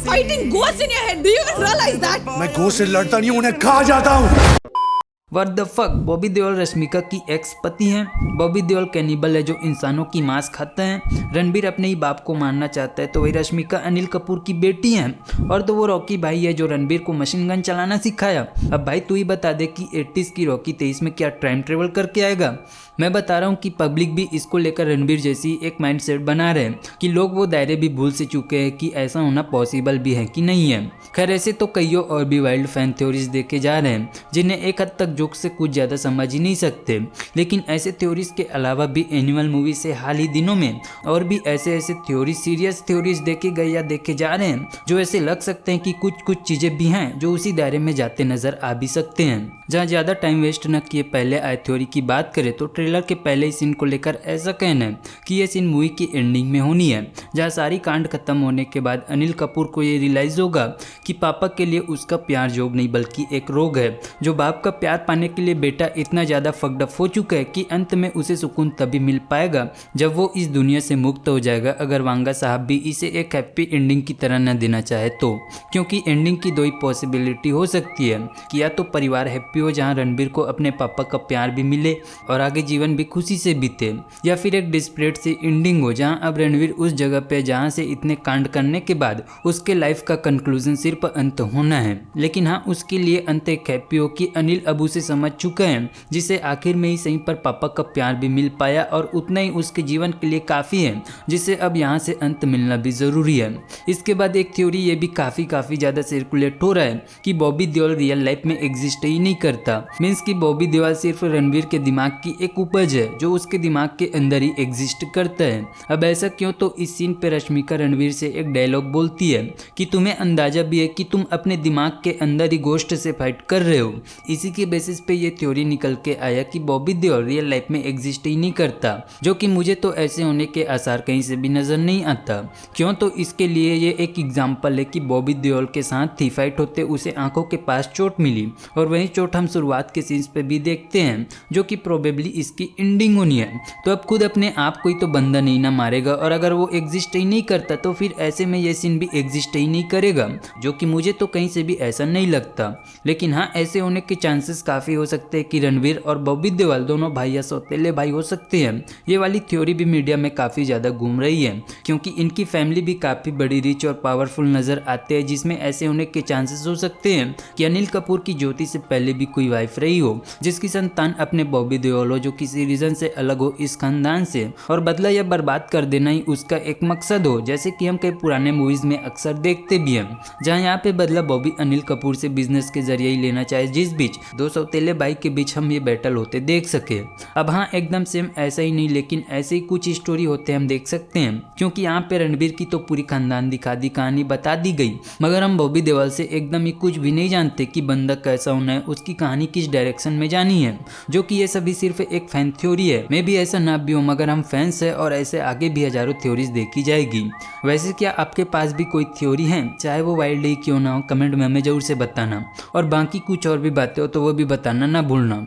fighting ghosts in your head. Do you even realize that? मैं ghost से लड़ता नहीं हूँ, उन्हें खा जाता हूँ। What the fuck. Bobby Deol Rashmika की एक्स पति हैं। बॉबी देओल कैनिबल है जो इंसानों की मांस खाता है। रणबीर अपने ही बाप को मारना चाहता है तो वही रश्मिका अनिल कपूर की बेटी है। और तो वो रॉकी भाई है जो रणबीर को मशीन गन चलाना सिखाया। अब भाई तू ही बता दे कि 80s की रॉकी 23 में क्या टाइम ट्रेवल करके आएगा। मैं बता रहा हूँ कि पब्लिक भी इसको लेकर रणबीर जैसी एक माइंडसेट बना रहे हैं कि लोग वो दायरे भी भूल से चुके हैं कि ऐसा होना पॉसिबल भी है कि नहीं है। खैर ऐसे तो कईयों और भी वाइल्ड फैन थ्योरीज देखे जा रहे हैं जिन्हें एक हद तक जोक से कुछ ज़्यादा समझ ही नहीं सकते। लेकिन ऐसे थ्योरीज के अलावा भी एनिमल मूवी से हाल ही दिनों में और भी ऐसे थ्योरीज सीरियस थ्योरीज देखे गए या देखे जा रहे हैं जो ऐसे लग सकते हैं कि कुछ चीज़ें भी हैं जो उसी दायरे में जाते नजर आ भी सकते हैं। जहाँ ज़्यादा टाइम वेस्ट न किए पहले आए थ्योरी की बात करें तो ट्रेलर के पहले ही सीन को लेकर ऐसा कहना है कि ये सीन मूवी की एंडिंग में होनी है, जहाँ सारी कांड खत्म होने के बाद अनिल कपूर को ये रियलाइज होगा कि पापा के लिए उसका प्यार जोग नहीं बल्कि एक रोग है। जो बाप का प्यार पाने के लिए बेटा इतना ज़्यादा फक्ड अप हो चुका है कि अंत में उसे सुकून तभी मिल पाएगा जब वो इस दुनिया से मुक्त हो जाएगा, अगर वांगा साहब भी इसे एक हैप्पी एंडिंग की तरह न देना चाहे तो। क्योंकि एंडिंग की दो ही पॉसिबिलिटी हो सकती है कि या तो परिवार हैप्पी हो जहाँ रणबीर को अपने पापा का प्यार भी मिले और आगे जीवन भी खुशी से बीते, या फिर एक डिस्परेट सी एंडिंग हो जहां अब रणवीर उस जगह पे जहां से इतने कांड करने के बाद उसके लाइफ का कंक्लूजन सिर्फ अंत होना है। लेकिन हाँ, उसके लिए अंत एक हैप्पी हो कि अनिल अब उसे समझ चुका है जिसे आखिर में ही सही पर पापा का प्यार भी मिल पाया और उतना ही उसके जीवन के लिए काफ़ी है जिसे अब यहाँ से अंत मिलना भी ज़रूरी है। इसके बाद एक थ्योरी ये भी काफ़ी ज़्यादा सर्कुलेट हो रहा है कि बॉबी देओल रियल लाइफ में एग्जिस्ट ही नहीं करता। मीन्स कि बॉबी देओल सिर्फ रणवीर के दिमाग की एक उपज है जो उसके दिमाग के अंदर ही एग्जिस्ट करता है। अब ऐसा क्यों, तो इस सीन पे रश्मिका रणवीर से एक डायलॉग बोलती है कि तुम्हें अंदाजा भी है कि तुम अपने दिमाग के अंदर ही गोश्त से फाइट कर रहे हो। इसी के बेसिस पे ये थ्योरी निकल के आया कि बॉबी देओल रियल लाइफ में एग्जिस्ट ही नहीं करता, जो कि मुझे तो ऐसे होने के आसार कहीं से भी नजर नहीं आता। क्यों, तो इसके लिए ये एक एग्जाम्पल है कि बॉबी देओल के साथ थी फाइट होते उसे आंखों के पास चोट मिली और वही चोट हम शुरुआत के सीन्स पे भी देखते हैं जो कि प्रोबेबली इसकी एंडिंग होनी है। तो अब खुद अपने आप को ही तो बंदा नहीं ना मारेगा और अगर वो एग्जिस्ट ही नहीं करता तो फिर ऐसे में ये सीन भी एग्जिस्ट ही नहीं करेगा, जो कि मुझे तो कहीं से भी ऐसा नहीं लगता। लेकिन हाँ, ऐसे होने के चांसेस काफ़ी हो सकते हैं कि रणवीर और बॉबी देओल दोनों भाई या सौतेले भाई हो सकते हैं। ये वाली थ्योरी भी मीडिया में काफ़ी ज़्यादा घूम रही है क्योंकि इनकी फैमिली भी काफ़ी बड़ी रिच और पावरफुल नज़र आते हैं, जिसमें ऐसे होने के चांसेस हो सकते हैं कि अनिल कपूर की ज्योति से पहले भी कोई वाइफ रही हो जिसकी संतान अपने बॉबी देओल हो जो किसी रीजन से अलग हो इस खानदान से, और बदला या बर्बाद कर देना ही उसका एक मकसद हो, जैसे कि हम कई पुराने मूवीज में अक्सर देखते भी हैं, जहां यहाँ पे बदला बॉबी अनिल कपूर से बिजनेस के जरिए ही लेना चाहे, जिस बीच दो सौतेले भाई के बीच हम ये बैटल होते देख सके। अब हाँ, एकदम सेम ऐसा ही नहीं लेकिन ऐसे ही कुछ स्टोरी होते हम देख सकते हैं क्योंकि यहाँ पे रणबीर की तो पूरी खानदान दिखा दी, कहानी बता दी गई, मगर हम बॉबी देओल से एकदम ही कुछ भी नहीं जानते कि बंदा कैसा होना है, उसकी कहानी किस डायरेक्शन में जानी है, जो कि ये सभी सिर्फ एक फैन थ्योरी है। मे भी ऐसा ना भी हो मगर हम फैंस है और ऐसे आगे भी हजारों थ्योरीज देखी जाएगी। वैसे क्या आपके पास भी कोई थ्योरी है, चाहे वो वाइल्ड ही क्यों ना हो, कमेंट में हमें जरूर से बताना, और बाकी कुछ और भी बातें हो तो वो भी बताना ना भूलना।